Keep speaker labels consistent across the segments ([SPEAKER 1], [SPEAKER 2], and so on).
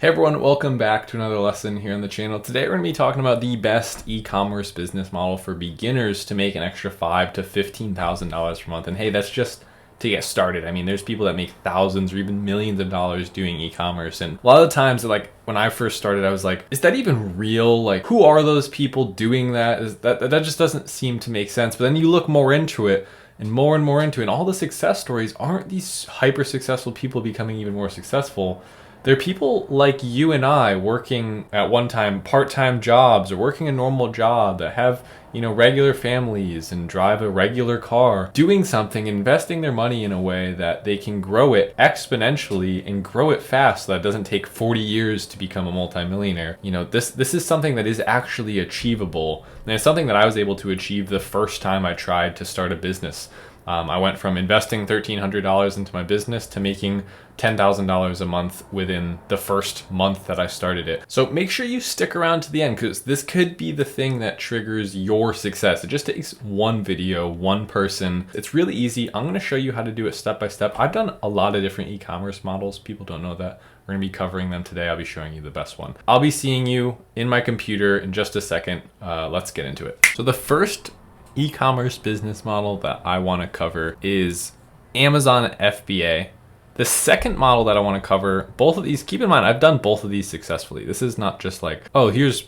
[SPEAKER 1] Hey everyone, welcome back to another lesson here on the channel. Today we're going to be talking about the best e-commerce business model for beginners to make an extra $5,000 to $15,000 per month. And hey, that's just to get started. I mean, there's people that make thousands or even millions of dollars doing e-commerce. And a lot of the times, like when I first started, I was like, is that even real? Like, who are those people doing that? That just doesn't seem to make sense. But then you look more into it and more into it, and all the success stories aren't these hyper successful people becoming even more successful. They're people like you and I working at one time part-time jobs or working a normal job that have, regular families and drive a regular car, doing something, investing their money in a way that they can grow it exponentially and grow it fast so that it doesn't take 40 years to become a multimillionaire. This is something that is actually achievable. And it's something that I was able to achieve the first time I tried to start a business. I went from investing $1,300 into my business to making $10,000 a month within the first month that I started it. So make sure you stick around to the end, because this could be the thing that triggers your success. It just takes one video, one person. It's really easy. I'm going to show you how to do it step by step. I've done a lot of different e-commerce models. People don't know that. We're going to be covering them today. I'll be showing you the best one. I'll be seeing you in my computer in just a second. Let's get into it. So the first e-commerce business model that I want to cover is Amazon FBA. The second model that I want to cover, both of these, keep in mind, I've done both of these successfully. This is not just like, oh, here's,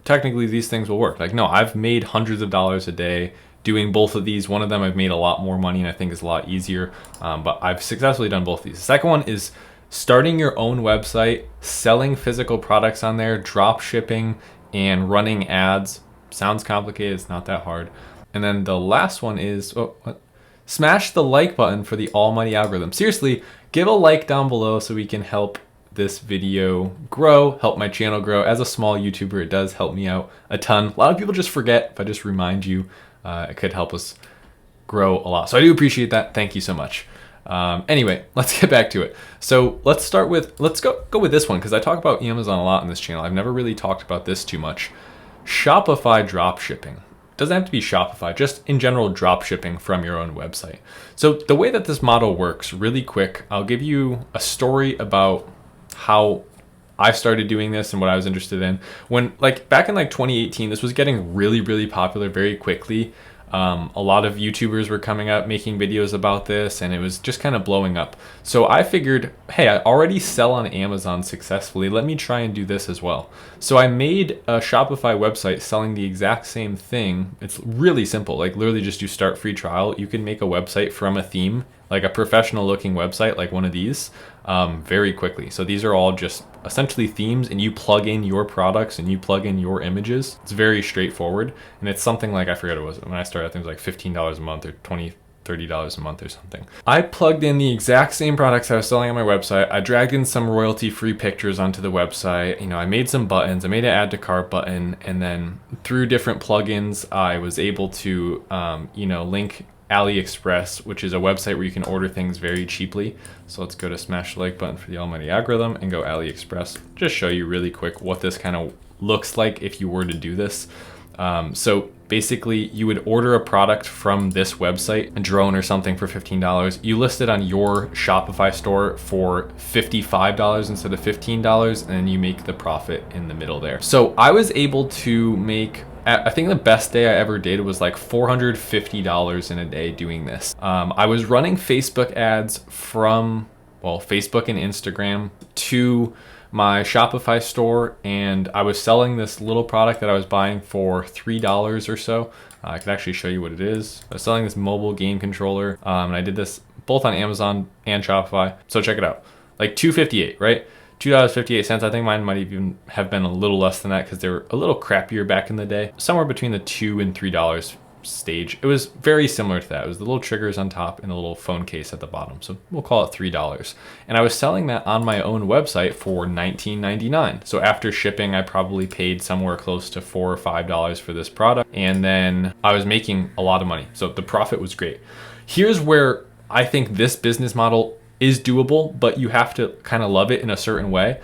[SPEAKER 1] technically these things will work. Like, no, I've made hundreds of dollars a day doing both of these. One of them I've made a lot more money and I think is a lot easier, but I've successfully done both of these. The second one is starting your own website, selling physical products on there, drop shipping, and running ads. Sounds complicated, it's not that hard. And then the last one is, smash the like button for the almighty algorithm. Seriously, give a like down below so we can help this video grow, help my channel grow. As a small YouTuber, it does help me out a ton. A lot of people just forget. If I just remind you, it could help us grow a lot. So I do appreciate that. Thank you so much. Anyway, let's get back to it. So let's go with this one, because I talk about Amazon a lot on this channel. I've never really talked about this too much. Shopify drop shipping. Doesn't have to be Shopify, just in general drop shipping from your own website. So the way that this model works, really quick, I'll give you a story about how I started doing this and what I was interested in. When back in 2018, this was getting really popular very quickly. A lot of YouTubers were coming up making videos about this, and it was just kind of blowing up. So I figured, hey, I already sell on Amazon successfully. Let me try and do this as well. So I made a Shopify website selling the exact same thing. It's really simple. Literally just do start free trial. You can make a website from a theme, like a professional looking website like one of these, very quickly. So these are all just essentially themes, and you plug in your products and you plug in your images. It's very straightforward, and it's something like, I forget what it was when I started, I think it was like $15 a month or $30 a month or something. I plugged in the exact same products I was selling on my website. I dragged in some royalty-free pictures onto the website. I made some buttons. I made an add to cart button, and then through different plugins, I was able to, link AliExpress, which is a website where you can order things very cheaply. So let's go to smash the like button for the almighty algorithm and go AliExpress. Just show you really quick what this kind of looks like if you were to do this. So basically you would order a product from this website, a drone or something, for $15. You list it on your Shopify store for $55 instead of $15, and then you make the profit in the middle there. So I was able to make, I think the best day I ever did was like $450 in a day doing this. I was running Facebook ads from, Facebook and Instagram to my Shopify store, and I was selling this little product that I was buying for $3 or so. I could actually show you what it is. I was selling this mobile game controller, and I did this both on Amazon and Shopify. So check it out. Like $2.58, right? $2.58. I think mine might even have been a little less than that because they were a little crappier back in the day. Somewhere between the $2 and $3 stage. It was very similar to that. It was the little triggers on top and the little phone case at the bottom. So we'll call it $3. And I was selling that on my own website for $19.99. So after shipping, I probably paid somewhere close to $4 or $5 for this product. And then I was making a lot of money. So the profit was great. Here's where I think this business model is doable, but you have to kind of love it in a certain way.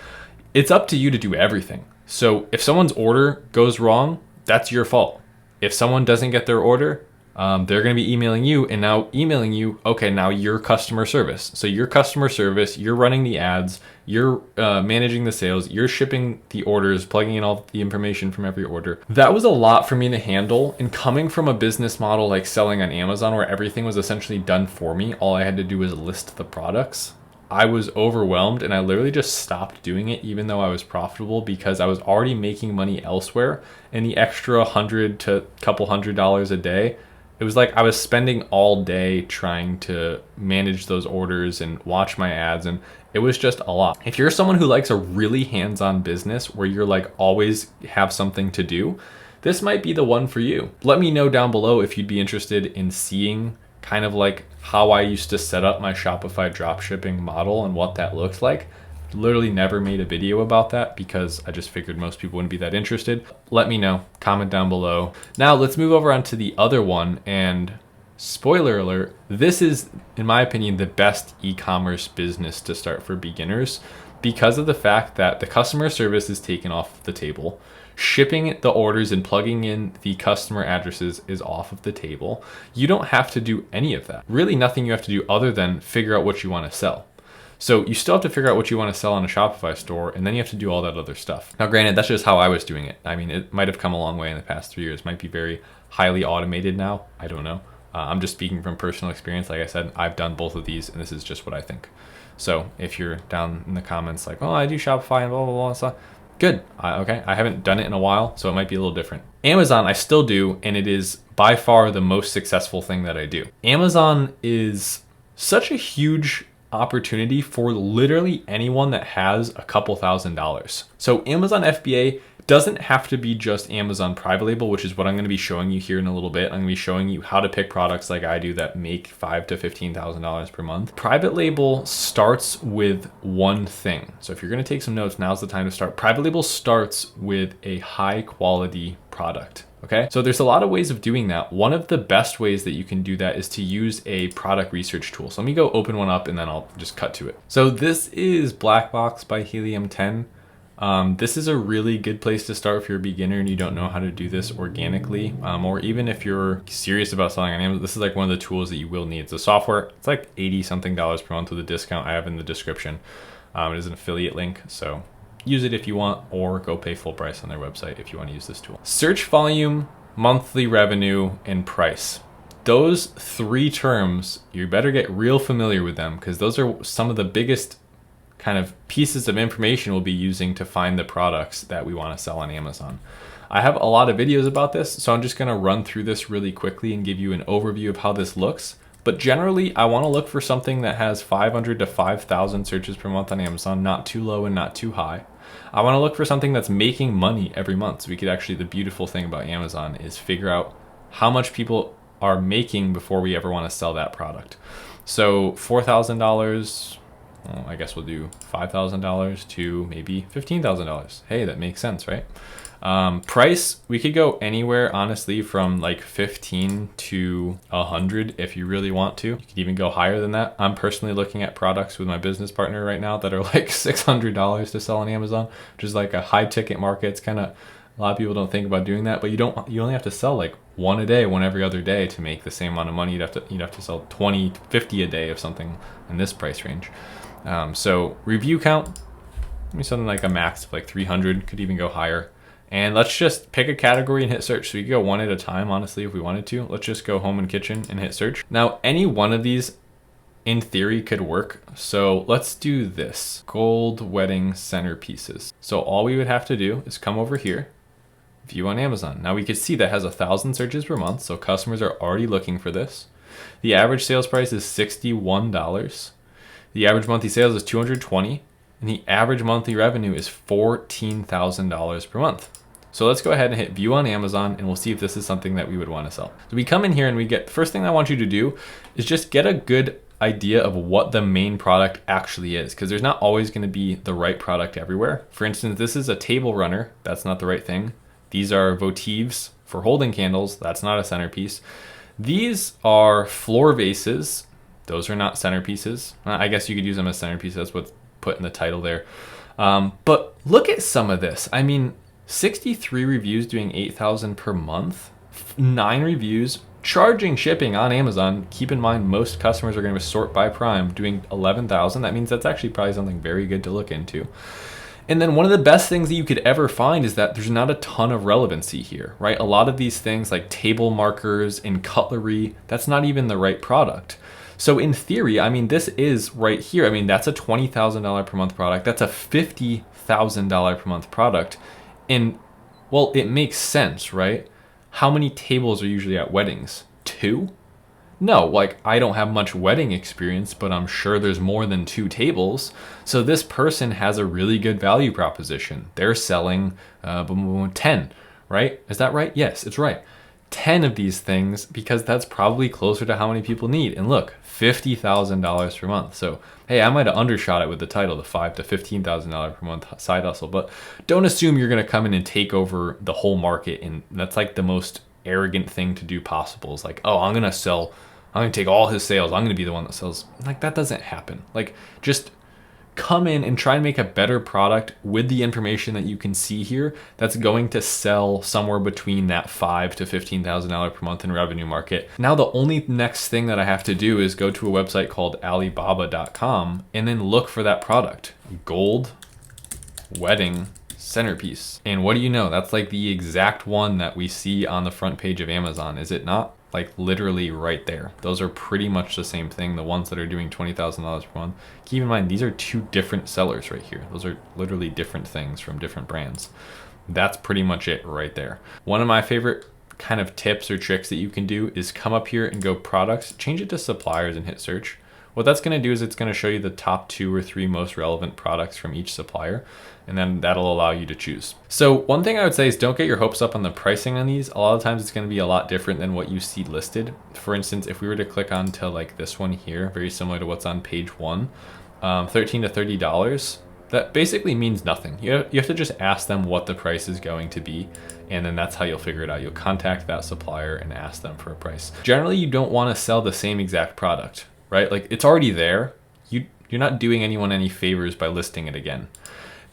[SPEAKER 1] It's up to you to do everything. So if someone's order goes wrong, that's your fault. If someone doesn't get their order, they're going to be emailing you, and now emailing you, okay, now you're customer service. So you're customer service, you're running the ads, you're managing the sales, you're shipping the orders, plugging in all the information from every order. That was a lot for me to handle. And coming from a business model like selling on Amazon where everything was essentially done for me, all I had to do was list the products, I was overwhelmed and I literally just stopped doing it even though I was profitable, because I was already making money elsewhere, and the extra $100 to a couple $100 a day, it was like I was spending all day trying to manage those orders and watch my ads, and it was just a lot. If you're someone who likes a really hands-on business where you're like always have something to do, this might be the one for you. Let me know down below if you'd be interested in seeing kind of like how I used to set up my Shopify dropshipping model and what that looks like. Literally never made a video about that because I just figured most people wouldn't be that interested. Let me know, comment down below. Now let's move over onto the other one, and spoiler alert, this is, in my opinion, the best e-commerce business to start for beginners because of the fact that the customer service is taken off the table. Shipping the orders and plugging in the customer addresses is off of the table. You don't have to do any of that. Really nothing you have to do other than figure out what you want to sell. So you still have to figure out what you want to sell on a Shopify store, and then you have to do all that other stuff. Now granted, that's just how I was doing it. I mean, it might have come a long way in the past 3 years. It might be very highly automated now. I don't know. I'm just speaking from personal experience. Like I said, I've done both of these and this is just what I think. So if you're down in the comments like, oh, I do Shopify and blah, blah, blah, stuff. Good. Okay. I haven't done it in a while, so it might be a little different. Amazon, I still do, and it is by far the most successful thing that I do. Amazon is such a huge opportunity for literally anyone that has a couple $1,000s. So Amazon FBA doesn't have to be just Amazon private label, which is what I'm going to be showing you here in a little bit. I'm going to be showing you how to pick products like I do that make $5,000 to $15,000 per month. Private label starts with one thing. So if you're going to take some notes, now's the time to start. Private label starts with a high quality product. Okay, so there's a lot of ways of doing that. One of the best ways that you can do that is to use a product research tool. So let me go open one up and then I'll just cut to it. So this is Blackbox by Helium 10. This is a really good place to start if you're a beginner and you don't know how to do this organically, or even if you're serious about selling on Amazon. This is like one of the tools that you will need. It's a software. It's like 80 something dollars per month with a discount I have in the description. It is an affiliate link, so use it if you want, or go pay full price on their website if you want to use this tool. Search volume, monthly revenue, and price. Those three terms, you better get real familiar with them because those are some of the biggest kind of pieces of information we'll be using to find the products that we want to sell on Amazon. I have a lot of videos about this, so I'm just going to run through this really quickly and give you an overview of how this looks. But generally, I want to look for something that has 500 to 5,000 searches per month on Amazon, not too low and not too high. I want to look for something that's making money every month. So we could actually, the beautiful thing about Amazon is figure out how much people are making before we ever want to sell that product. So $4,000, well, I guess we'll do $5,000 to maybe $15,000. Hey, that makes sense, right? Price, we could go anywhere, honestly, from like 15 to 100 if you really want to. You could even go higher than that. I'm personally looking at products with my business partner right now that are like $600 to sell on Amazon, which is like a high ticket market. It's kind of, a lot of people don't think about doing that, but you only have to sell like one a day, one every other day to make the same amount of money. You'd have to sell 20, 50 a day of something in this price range. So review count, maybe something like a max of like 300, could even go higher. And let's just pick a category and hit search. So you could go one at a time, honestly, if we wanted to. Let's just go home and kitchen and hit search. Now, any one of these in theory could work. So let's do this, gold wedding centerpieces. So all we would have to do is come over here, view on Amazon. Now we could see that has 1,000 searches per month. So customers are already looking for this. The average sales price is $61. The average monthly sales is $220. And the average monthly revenue is $14,000 per month. So let's go ahead and hit view on Amazon and we'll see if this is something that we would want to sell. So we come in here and we get, first thing I want you to do is just get a good idea of what the main product actually is, because there's not always going to be the right product everywhere. For instance, this is a table runner. That's not the right thing. These are votives for holding candles. That's not a centerpiece. These are floor vases. Those are not centerpieces. I guess you could use them as centerpieces. That's what's put in the title there. But look at some of this. I mean, 63 reviews doing 8,000 per month, 9 reviews charging shipping on Amazon. Keep in mind, most customers are going to sort by Prime, doing 11,000. That means that's actually probably something very good to look into. And then one of the best things that you could ever find is that there's not a ton of relevancy here, right? A lot of these things like table markers and cutlery, that's not even the right product. So in theory, I mean, this is right here. I mean, that's a $20,000 per month product. That's a $50,000 per month product. And well, it makes sense, right? How many tables are usually at weddings? 2? No, like I don't have much wedding experience, but I'm sure there's more than 2 tables. So this person has a really good value proposition. They're selling 10, right? Is that right? Yes, it's right. 10 of these things, because that's probably closer to how many people need. And look, $50,000 per month. So, hey, I might have undershot it with the title, the $5,000 to $15,000 per month side hustle, but don't assume you're going to come in and take over the whole market. And that's like the most arrogant thing to do possible. Is like, oh, I'm going to take all his sales. I'm going to be the one that sells. Like, that doesn't happen. Like, just come in and try and make a better product with the information that you can see here that's going to sell somewhere between that $5,000 to $15,000 per month in revenue market. Now, the only next thing that I have to do is go to a website called Alibaba.com and then look for that product. Gold wedding centerpiece. And what do you know? That's like the exact one that we see on the front page of Amazon, is it not? Like literally right there. Those are pretty much the same thing. The ones that are doing $20,000 per month. Keep in mind, these are 2 different sellers right here. Those are literally different things from different brands. That's pretty much it right there. One of my favorite kind of tips or tricks that you can do is come up here and go products, change it to suppliers and hit search. What that's going to do is it's going to show you the top 2 or 3 most relevant products from each supplier, and then that'll allow you to choose. So one thing I would say is don't get your hopes up on the pricing on these. A lot of times it's going to be a lot different than what you see listed. For instance, if we were to click on to like this one here, very similar to what's on page 1, $13 to $30, that basically means nothing. You have to just ask them what the price is going to be, and then that's how you'll figure it out. You'll contact that supplier and ask them for a price. Generally, you don't want to sell the same exact product, right? Like it's already there. You're not doing anyone any favors by listing it again.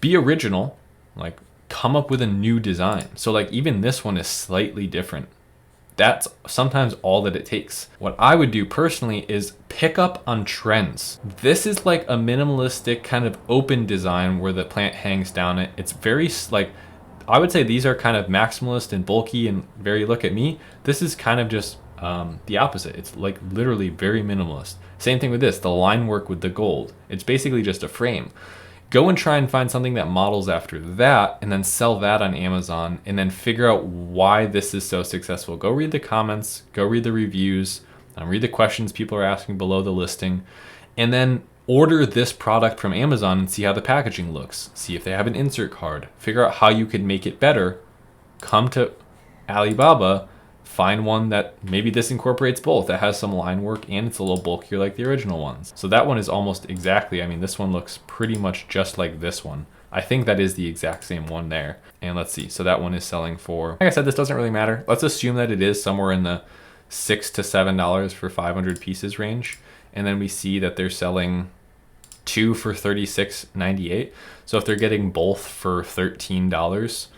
[SPEAKER 1] Be original, like come up with a new design. So like even this one is slightly different. That's sometimes all that it takes. What I would do personally is pick up on trends. This is like a minimalistic kind of open design where the plant hangs down it. It's very like, I would say these are kind of maximalist and bulky and very look at me. This is kind of just the opposite. It's like literally very minimalist. Same thing with this, the line work with the gold. It's basically just a frame. Go and try and find something that models after that and then sell that on Amazon and then figure out why this is so successful. Go read the comments, go read the reviews, read the questions people are asking below the listing, and then order this product from Amazon and see how the packaging looks. See if they have an insert card. Figure out how you could make it better. Come to Alibaba, find one that maybe this incorporates both, that has some line work and it's a little bulkier like the original ones. So that one is almost exactly, I mean, this one looks pretty much just like this one. I think that is the exact same one there. And let's see, so that one is selling for, like I said, this doesn't really matter. Let's assume that it is somewhere in the $6 to $7 for 500 pieces range. And then we see that they're selling 2 for $36.98. So if they're getting both for $13,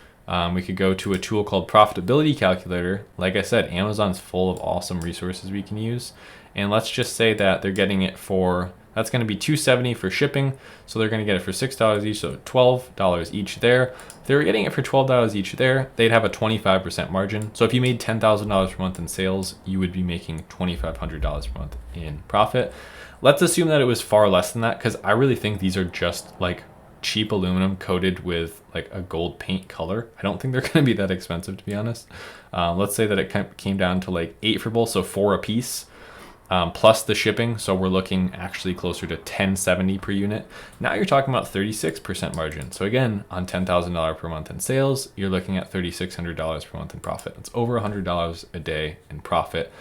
[SPEAKER 1] we could go to a tool called Profitability Calculator. Like I said, Amazon's full of awesome resources we can use. And let's just say that they're getting it for, that's going to be $2.70 for shipping. So they're going to get it for $6 each, so $12 each there. If they were getting it for $12 each there, they'd have a 25% margin. So if you made $10,000 per month in sales, you would be making $2,500 per month in profit. Let's assume that it was far less than that, because I really think these are just like cheap aluminum coated with like a gold paint color. I don't think they're going to be that expensive, to be honest. Let's say that it came down to like 8 for both, so 4 a piece, plus the shipping. So we're looking actually closer to $10.70 per unit. Now you're talking about 36% margin. So again, on $10,000 per month in sales, you're looking at $3,600 per month in profit. That's over $100 a day in profit.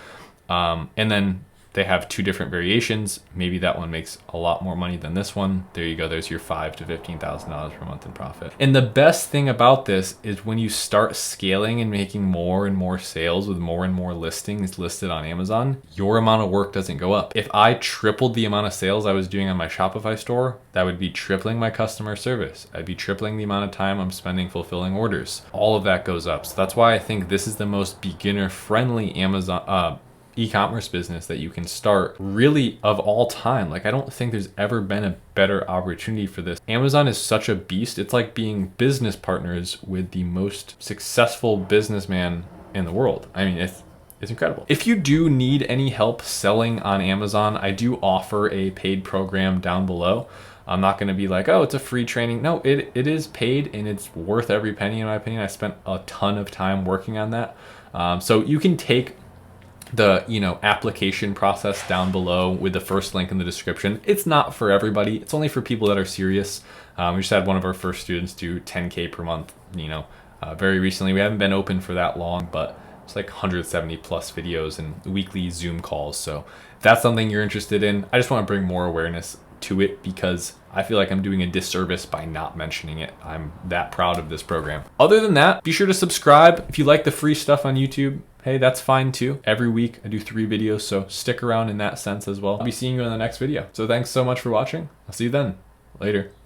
[SPEAKER 1] And then they have 2 different variations. Maybe that one makes a lot more money than this one. There you go. There's your $5,000 to $15,000 per month in profit. And the best thing about this is when you start scaling and making more and more sales with more and more listings listed on Amazon, your amount of work doesn't go up. If I tripled the amount of sales I was doing on my Shopify store, that would be tripling my customer service. I'd be tripling the amount of time I'm spending fulfilling orders. All of that goes up. So that's why I think this is the most beginner-friendly Amazon e-commerce business that you can start really of all time. Like, I don't think there's ever been a better opportunity for this. Amazon is such a beast. It's like being business partners with the most successful businessman in the world. I mean, it's incredible. If you do need any help selling on Amazon, I do offer a paid program down below. I'm not going to be like, oh, it's a free training. No, it is paid and it's worth every penny in my opinion. I spent a ton of time working on that. So you can take the application process down below with the first link in the description. It's not for everybody. It's only for people that are serious. We just had one of our first students do 10K per month, very recently. We haven't been open for that long, but it's like 170 plus videos and weekly Zoom calls. So if that's something you're interested in, I just want to bring more awareness to it because I feel like I'm doing a disservice by not mentioning it. I'm that proud of this program. Other than that, be sure to subscribe. If you like the free stuff on YouTube, hey, that's fine too. Every week I do 3 videos, so stick around in that sense as well. I'll be seeing you in the next video. So thanks so much for watching. I'll see you then. Later.